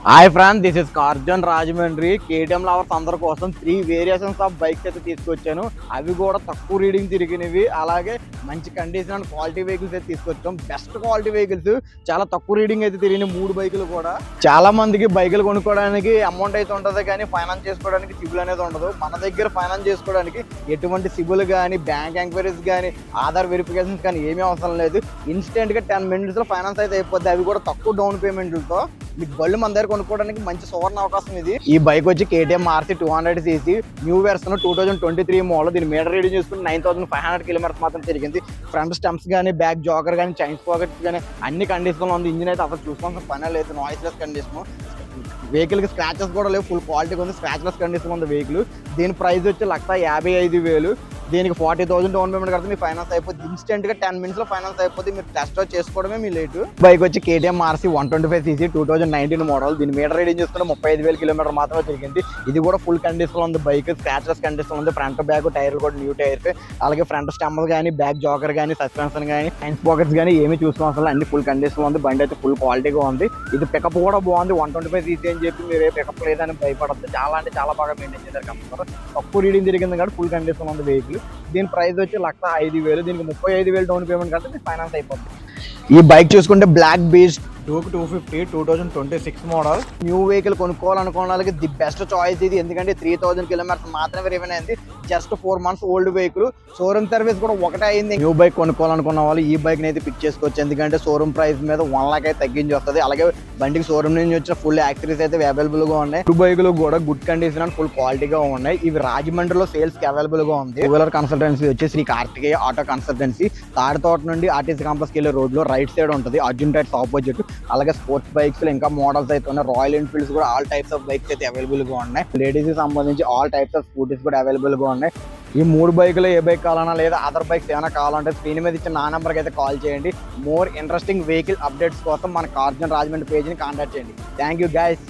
Hi friend, this is కార్జన్ Rajahmundry. KTM lovers అందరి కోసం 3 వేరియేషన్స్ ఆఫ్ బైక్స్ అయితే తీసుకొచ్చాను. అవి కూడా తక్కువ రీడింగ్ తిరిగినవి, అలాగే మంచి కండిషన్ అండ్ క్వాలిటీ వెహికల్స్ అయితే తీసుకొచ్చాం. బెస్ట్ క్వాలిటీ వెహికల్స్, చాలా తక్కువ రీడింగ్ అయితే తిరిగిన 3 బైకులు కూడా. చాలా మందికి బైకులు కొనుక్కోవడానికి అమౌంట్ అయితే ఉంటుంది, కానీ ఫైనాన్స్ చేసుకోవడానికి సిబిల్ అనేది ఉండదు. మన దగ్గర ఫైనాన్స్ చేసుకోవడానికి ఎటువంటి సిబిల్ కానీ, బ్యాంక్ ఎంక్వైరీస్ కానీ, ఆధార్ వెరిఫికేషన్స్ కానీ ఏమీ అవసరం లేదు. ఇన్స్టెంట్ గా 10 minutes లో ఫైనాన్స్ అయితే అయిపోద్ది. అవి కూడా తక్కువ డౌన్ పేమెంట్లతో. మీకు బళ్ళు మన దగ్గర కొనుక్కోవడానికి మంచి సువర్ణ అవకాశం ఇది. ఈ బైక్ వచ్చి KTM RC 200cc new version 2023 model. దీని మీటర్ రీడింగ్ చూసుకుని 9500 కిలోమీటర్స్ మాత్రం తిరిగింది. ఫ్రంట్ స్టంప్స్ కానీ, బ్యాక్ జాకర్ కానీ, చైన్స్ పాకెట్స్ కానీ అన్ని కండిషన్ లో ఉంది. ఇంజిన్ అయితే అసలు చూసుకోవాల్సిన పని లేదు, నాయిస్ లెస్ కండిషన్. వెహికల్ కి స్క్రాచెస్ కూడా లేవు, ఫుల్ క్వాలిటీగా ఉంది, స్క్రాచ్ లెస్ కండిషన్ ఉంది వెహికల్. దీని ప్రైస్ వచ్చి 1,55,000. దీనికి 40,000 డౌన్ పేమెంట్ కడితే మీ ఫైనాన్స్ అయిపోతుంది. ఇన్స్టెంట్ గా 10 minutes లో ఫైనాన్స్ అయిపోతుంది. మీరు టెస్ట్ డ్రైవ్ చేసుకోవడమే మీ లేటు. బైక్ వచ్చి కేటీఎం ఆర్సీ 125cc 2019 మోడల్. దీని మీటర్ రీడింగ్ చూసుకుంటే 35,000 కిలోమీటర్ మాత్రమే తిరిగింది. ఇది కూడా ఫుల్ కండిషన్ లో ఉంది బైక్, స్క్రాచ్ లెస్ కండిషన్ ఉంది. ఫ్రంట్ బ్యాక్ టైర్లు కూడా న్యూ టైర్స్, అలాగే ఫ్రంట్ స్టెమ్ కానీ, బ్యాక్ జాకర్ కానీ, సస్పెన్షన్ కానీ, హ్యాండ్స్ పాకెట్స్ కానీ ఏమి చూసుకోవాల్సిన అన్ని ఫుల్ కండిషన్ లో ఉంది. బండి అయితే ఫుల్ క్వాలిటీగా ఉంది. ఇది పికప్ కూడా బాగుంది. 125cc అని చెప్పి మీరు ఏ పికప్ లేదని భయపడద్దు. చాలా అంటే చాలా బాగా మెయింటైన్ చేశారు కంపెనీ. తక్కువ రీడింగ్ తిరిగింది కాబట్టి ఫుల్ కండిషన్ ఉంది వెహికల్. దీని ప్రైస్ వచ్చి 1,05,000. దీనికి 35,000 డౌన్ పేమెంట్ కడితే ఫైనాన్స్ అయిపోతుంది. ఈ బైక్ చూసుకుంటే బ్లాక్ బీస్ట్ డూక్ 250 2026 మోడల్. న్యూ వెహికల్ కొనుక్కోవాలనుకున్న వాళ్ళకి ది బెస్ట్ చాయిస్ ఇది. ఎందుకంటే 3,000 కిలోమీటర్స్ మాత్రమే రిమైన్ అయింది. Just 4 months old vehicle. Showroom service కూడా ఒకటే అయింది. న్యూ బైక్ కొనుక్కోవాలనుకున్న వాళ్ళు ఈ బైక్ అయితే పిక్ చేసుకోవచ్చు. ఎందుకంటే షోరూమ్ ప్రైస్ మీద 1 lakh అయితే తగ్గించి వస్తుంది. అలాగే బండికి షోరూమ్ నుంచి వచ్చిన ఫుల్ యాక్సరీస్ అయితే అవైలబుల్ గా ఉన్నాయి. 2 బైకులు కూడా గుడ్ కండిషన్ అండ్ ఫుల్ క్వాలిటీగా ఉన్నాయి. ఇవి రాజమండ్రిలో సేల్స్ కి అవైలబుల్ గా ఉంది. టూ-వీలర్ కన్సల్టెన్సీ వచ్చి శ్రీ కార్తికేయ ఆటో కన్సల్టెన్సీ, తాడితోట నుండి ఆర్టీసీ కాంప్లెక్స్ కి వెళ్ళే రోడ్ లో రైట్ సైడ్ ఉంటుంది, అర్జున్ టైర్స్ ఆపోజిట్. అలాగే స్పోర్ట్స్ బైక్స్ లో ఇంకా మోడల్స్ అయితే ఉన్నాయి. రాయల్ ఎన్ఫీల్డ్స్ కూడా ఆల్ టైప్స్ ఆఫ్ బైక్స్ అయితే అవైలబుల్ గా ఉన్నాయి. లేడీస్ కి సంబంధించి ఆల్ టైప్స్ ఆఫ్ స్కూటీస్ కూడా అవైలబుల్ గా ఉన్నాయి. ఈ 3 బైకులు ఏ బైక్ కావాలన్నా లేదా అదర్ బైక్స్ ఏమైనా కావాలంటే స్క్రీన్ మీద ఇచ్చిన నా నెంబర్కి అయితే కాల్ చేయండి. మోర్ ఇంట్రెస్టింగ్ వెహికల్ అప్డేట్స్ కోసం మన కార్జన్ రాజమండ్రి పేజ్ని కాంటాక్ట్ చేయండి. Thank you guys.